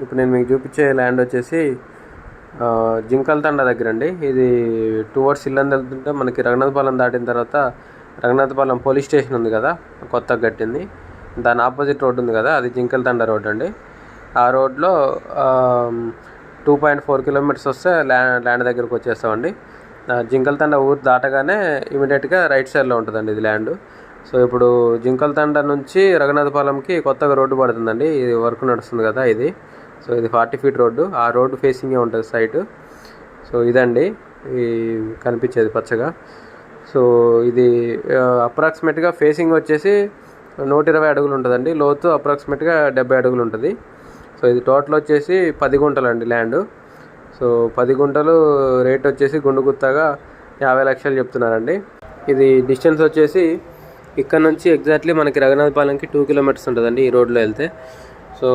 ఇప్పుడు నేను మీకు చూపించే ల్యాండ్ వచ్చేసి జింకల్తండ దగ్గర అండి. ఇది టువర్డ్స్ ఇల్లందు వెళ్తుంటే మనకి రఘునాథపాలెం దాటిన తర్వాత రఘునాథపాలెం పోలీస్ స్టేషన్ ఉంది కదా, కొత్తగా కట్టింది, దాని ఆపోజిట్ రోడ్ ఉంది కదా, అది జింకల్తండ రోడ్ అండి. ఆ రోడ్లో 2.4 కిలోమీటర్స్ వస్తే ల్యాండ్ దగ్గరకు వచ్చేస్తామండి. జింకల్తండ ఊరు దాటగానే ఇమీడియట్గా రైట్ సైడ్లో ఉంటుందండి ఇది ల్యాండ్. సో ఇప్పుడు జింకల్తండ నుంచి రఘునాథపాలెంకి కొత్తగా రోడ్డు పడుతుందండి, ఇది వర్క్ నడుస్తుంది కదా ఇది. సో ఇది 40 ఫీట్ రోడ్డు, ఆ రోడ్డు ఫేసింగే ఉంటుంది సైటు. సో ఇదండి ఈ కనిపించేది పచ్చగా. సో ఇది అప్రాక్సిమేట్గా ఫేసింగ్ వచ్చేసి 120 అడుగులు ఉంటుందండి, లోతు అప్రాక్సిమేట్గా 70 అడుగులు ఉంటుంది. సో ఇది టోటల్ వచ్చేసి 10 గుంటలు అండి ల్యాండ్. సో 10 గుంటలు రేట్ వచ్చేసి గుండుగుత్తగా 50 లక్షలు చెప్తున్నారండి. ఇది డిస్టెన్స్ వచ్చేసి ఇక్కడ నుంచి ఎగ్జాక్ట్లీ మనకి రఘునాథపాలెంకి 2 కిలోమీటర్స్ ఉంటుందండి ఈ రోడ్లో వెళ్తే. సో